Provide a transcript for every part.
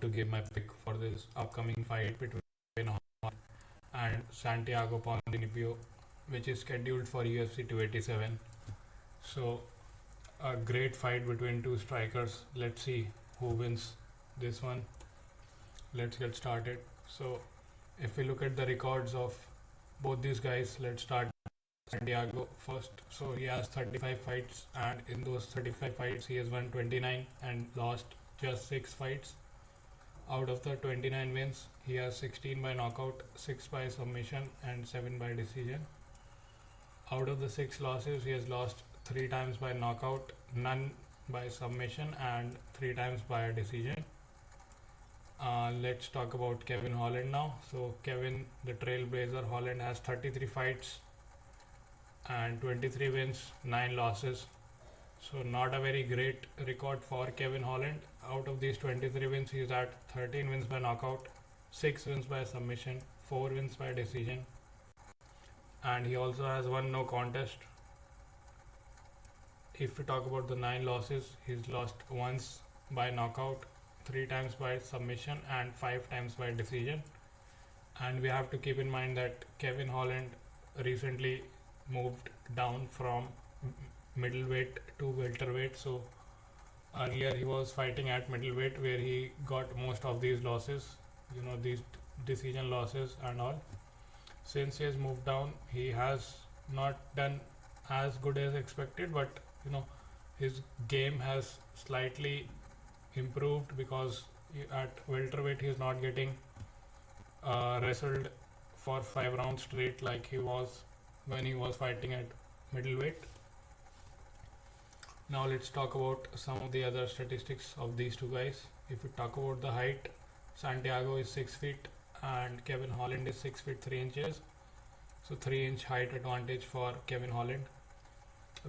to give my pick for this upcoming fight between Kevin Holland and Santiago Ponzinibbio, which is scheduled for UFC 287. So a great fight between two strikers. Let's see who wins this one. Let's get started. So if we look at the records of both these guys, let's start Santiago first. So he has 35 fights, and in those 35 fights he has won 29 and lost just 6 fights. Out of the 29 wins, he has 16 by knockout, 6 by submission and 7 by decision. Out of the 6 losses, he has lost 3 times by knockout, none by submission and 3 times by a decision. Let's talk about Kevin Holland now. So Kevin, the trailblazer Holland, has 33 fights and 23 wins, 9 losses. So not a very great record for Kevin Holland. Out of these 23 wins, he's at 13 wins by knockout, 6 wins by submission, 4 wins by decision, and he also has 1 no contest. If we talk about the 9 losses, he's lost once by knockout, 3 times by submission and 5 times by decision. And we have to keep in mind that Kevin Holland recently moved down from middleweight to welterweight. So earlier he was fighting at middleweight, where he got most of these losses, these decision losses and all. Since he has moved down, he has not done as good as expected, but his game has slightly improved, because at welterweight he is not getting wrestled for 5 rounds straight like he was when he was fighting at middleweight. Now let's talk about some of the other statistics of these two guys. If we talk about the height, Santiago is 6 feet and Kevin Holland is 6 feet 3 inches. So 3-inch height advantage for Kevin Holland.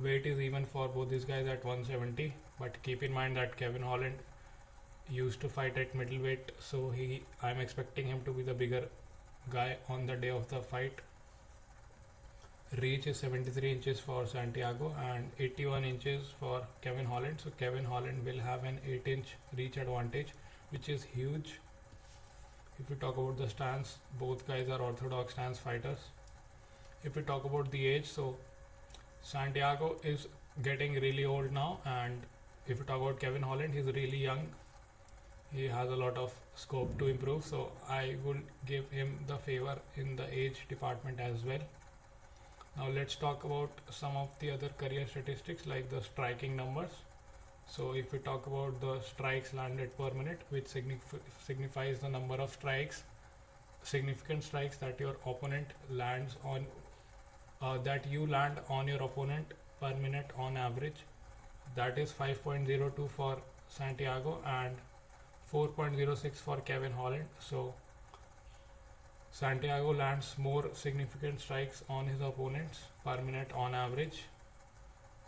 Weight is even for both these guys at 170, but keep in mind that Kevin Holland used to fight at middleweight, so I'm expecting him to be the bigger guy on the day of the fight. Reach is 73 inches for Santiago and 81 inches for Kevin Holland. So Kevin Holland will have an 8-inch reach advantage, which is huge. If we talk about the stance, both guys are orthodox stance fighters. If we talk about the age, so Santiago is getting really old now, and if we talk about Kevin Holland, he's really young. He has a lot of scope to improve, so I will give him the favor in the age department as well. Now let's talk about some of the other career statistics, like the striking numbers. So if we talk about the strikes landed per minute, which signifies the number of significant strikes that your opponent lands on, that you land on your opponent per minute on average, that is 5.02 for Santiago and 4.06 for Kevin Holland. So Santiago lands more significant strikes on his opponents per minute on average.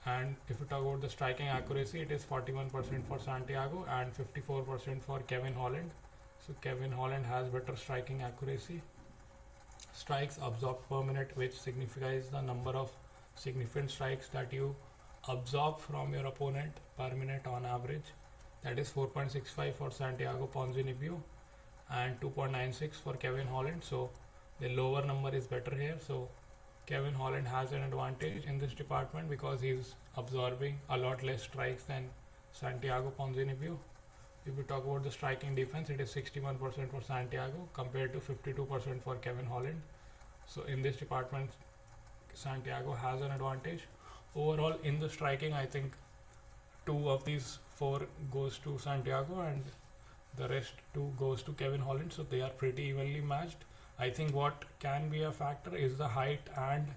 And if we talk about the striking accuracy, it is 41% for Santiago and 54% for Kevin Holland. So Kevin Holland has better striking accuracy. Strikes absorbed per minute, which signifies the number of significant strikes that you absorb from your opponent per minute on average, that is 4.65 for Santiago Ponzinibbio and 2.96 for Kevin Holland. So the lower number is better here. So Kevin Holland has an advantage in this department because he's absorbing a lot less strikes than Santiago Ponzinibbio. If we talk about the striking defense, it is 61% for Santiago compared to 52% for Kevin Holland. So in this department, Santiago has an advantage. Overall, in the striking, I think 2 of these 4 goes to Santiago and the rest 2 goes to Kevin Holland. So they are pretty evenly matched. I think what can be a factor is the height and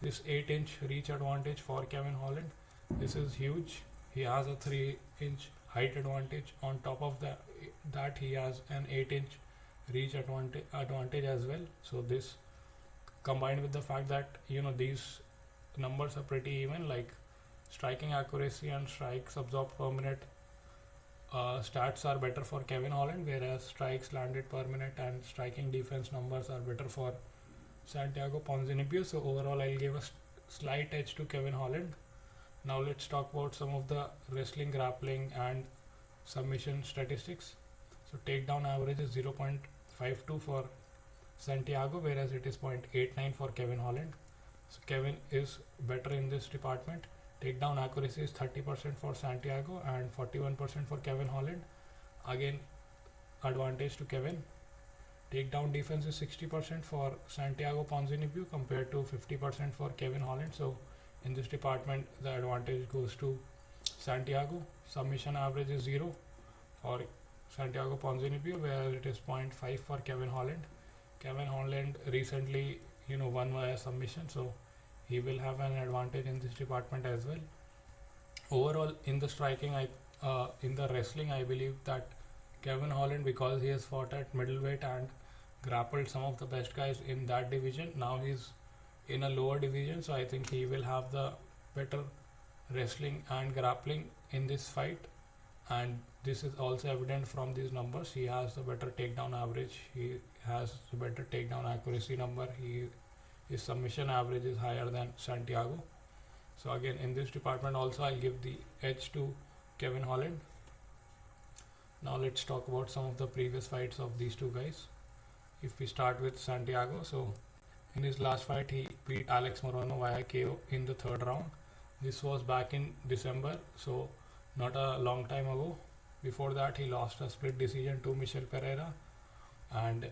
this 8-inch reach advantage for Kevin Holland. This is huge. He has a 3-inch height advantage. On top of that he has an 8-inch reach advantage as well. So this, combined with the fact that these numbers are pretty even, like striking accuracy and strikes absorbed per minute, stats are better for Kevin Holland, whereas strikes landed per minute and striking defense numbers are better for Santiago Ponzinibbio. So overall, I'll give a slight edge to Kevin Holland. Now let's talk about some of the wrestling, grappling and submission statistics. So takedown average is 0.52 for Santiago, whereas it is 0.89 for Kevin Holland. So Kevin is better in this department. Takedown accuracy is 30% for Santiago and 41% for Kevin Holland. Again, advantage to Kevin. Takedown defense is 60% for Santiago Ponzinibbio compared to 50% for Kevin Holland. So in this department, the advantage goes to Santiago. Submission average is 0 for Santiago Ponzinibbio, whereas it is 0.5 for Kevin Holland. Kevin Holland recently, won via submission, so he will have an advantage in this department as well. Overall, in the striking, in the wrestling, I believe that Kevin Holland, because he has fought at middleweight and grappled some of the best guys in that division, now he's in a lower division, so I think he will have the better wrestling and grappling in this fight, and this is also evident from these numbers. He has the better takedown average, he has the better takedown accuracy number, his submission average is higher than Santiago. So again, in this department also I'll give the edge to Kevin Holland. Now let's talk about some of the previous fights of these two guys. If we start with Santiago, so in his last fight he beat Alex Morono via KO in the third round. This was back in December, so not a long time ago. Before that he lost a split decision to Michel Pereira, and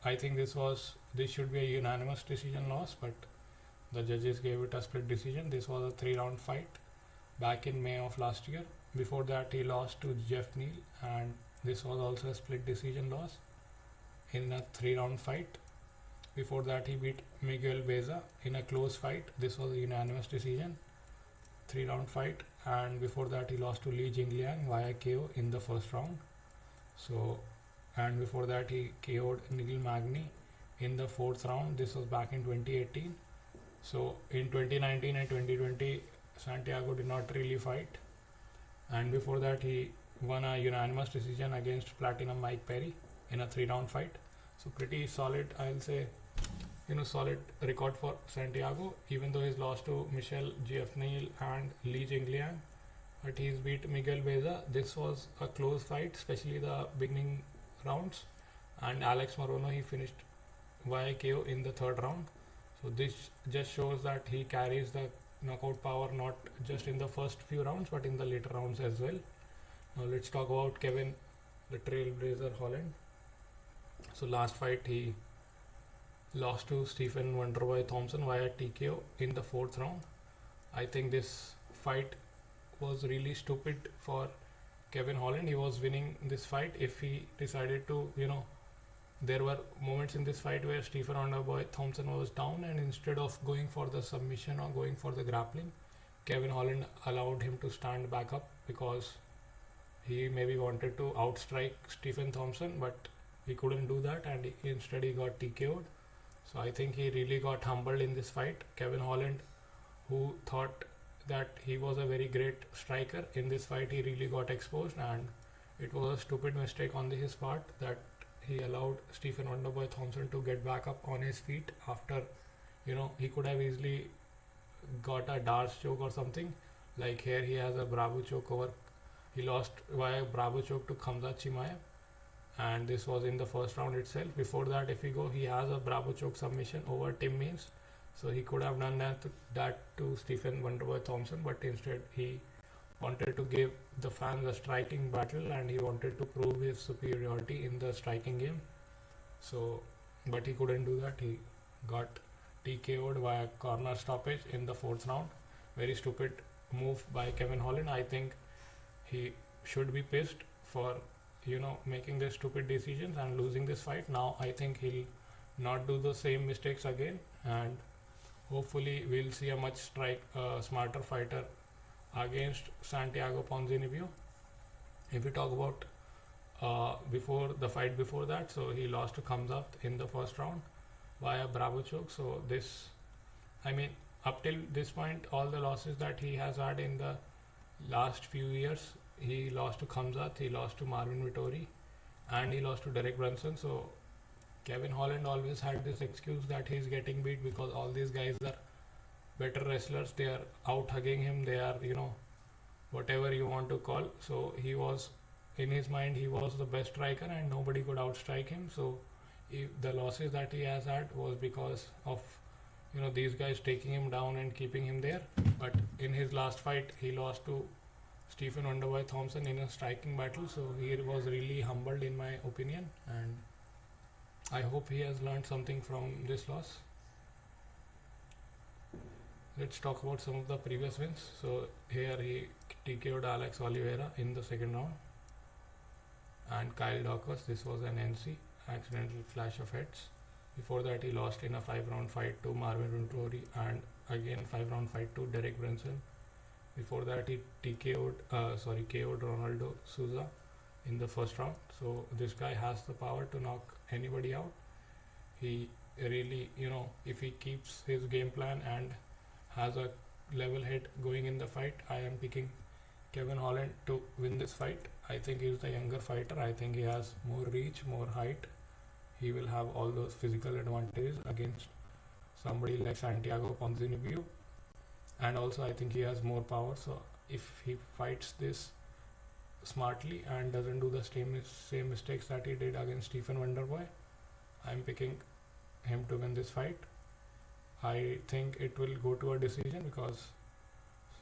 I think this should be a unanimous decision loss, but the judges gave it a split decision. This was a 3-round fight back in May of last year. Before that he lost to Jeff Neal, and this was also a split decision loss in a 3-round fight. Before that he beat Miguel Beza in a close fight. This was a unanimous decision 3-round fight, and before that he lost to Li Jingliang via KO in the first round. So, and before that he KO'd Neil Magny in the fourth round. This was back in 2018. So in 2019 and 2020 Santiago did not really fight, and before that he won a unanimous decision against Platinum Mike Perry in a 3-round fight. So pretty solid, I'll say, solid record for Santiago, even though he's lost to Michel, Jeff Neal and Li Jingliang, but he's beat Miguel Beza. This was a close fight, especially the beginning rounds, and Alex Morono he finished via KO in the third round. So this just shows that he carries the knockout power not just in the first few rounds but in the later rounds as well. Now let's talk about Kevin the Trailblazer Holland. So last fight he lost to Stephen Wonderboy Thompson via TKO in the fourth round. I think this fight was really stupid for Kevin Holland. He was winning this fight if he decided to, there were moments in this fight where Stephen Wonderboy Thompson was down, and instead of going for the submission or going for the grappling, Kevin Holland allowed him to stand back up because he maybe wanted to outstrike Stephen Thompson, but he couldn't do that, and instead he got TKO'd. So I think he really got humbled in this fight. Kevin Holland, who thought that he was a very great striker, in this fight he really got exposed, and it was a stupid mistake on his part that he allowed Stephen Wonderboy Thompson to get back up on his feet after, he could have easily got a Darce choke or something. Like here he has a Bravo choke over, he lost via Bravo choke to Khamzat Chimaev, and this was in the first round itself. Before that, if we go, he has a Bravo choke submission over Tim Means, so he could have done that to Stephen Wonderboy Thompson, but instead he wanted to give the fans a striking battle, and he wanted to prove his superiority in the striking game. So, but he couldn't do that. He got TKO'd via corner stoppage in the fourth round. Very stupid move by Kevin Holland. I think he should be pissed for making the stupid decisions and losing this fight. Now I think he'll not do the same mistakes again, and hopefully we'll see a much smarter fighter against Santiago Ponzinibbio. If we talk about before the fight before that, so he lost to Khamzat in the first round via Bravo choke. So this, up till this point, all the losses that he has had in the last few years, he lost to Khamzat, he lost to Marvin Vittori, and he lost to Derek Brunson. So Kevin Holland always had this excuse that he's getting beat because all these guys are better wrestlers, they are out hugging him, they are whatever you want to call. So he was in his mind he was the best striker and nobody could outstrike him. So if the losses that he has had was because of these guys taking him down and keeping him there. But in his last fight he lost to Stephen Wonderboy Thompson in a striking battle, so he was really humbled in my opinion, and I hope he has learned something from this loss. Let's talk about some of the previous wins. So here he TKO'd Alex Oliveira in the second round, and Kyle Dawkins, this was an NC, accidental clash of heads. Before that he lost in a 5-round fight to Marvin Vettori, and again 5-round fight to Derek Brunson. Before that he KO'd Ronaldo Souza in the first round. So this guy has the power to knock anybody out. He really, if he keeps his game plan and has a level head going in the fight, I am picking Kevin Holland to win this fight. I think he's the younger fighter. I think he has more reach, more height. He will have all those physical advantages against somebody like Santiago Ponzinibbio. And also I think he has more power. So if he fights this smartly and doesn't do the same mistakes that he did against Stephen Wonderboy, I'm picking him to win this fight. I think it will go to a decision because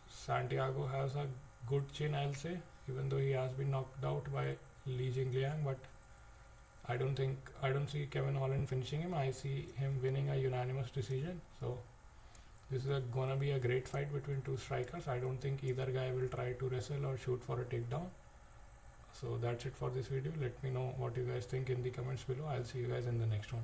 Santiago has a good chin, I'll say, even though he has been knocked out by Li Jingliang, but I don't see Kevin Holland finishing him. I see him winning a unanimous decision. So this is gonna be a great fight between two strikers. I don't think either guy will try to wrestle or shoot for a takedown. So that's it for this video. Let me know what you guys think in the comments below. I'll see you guys in the next one.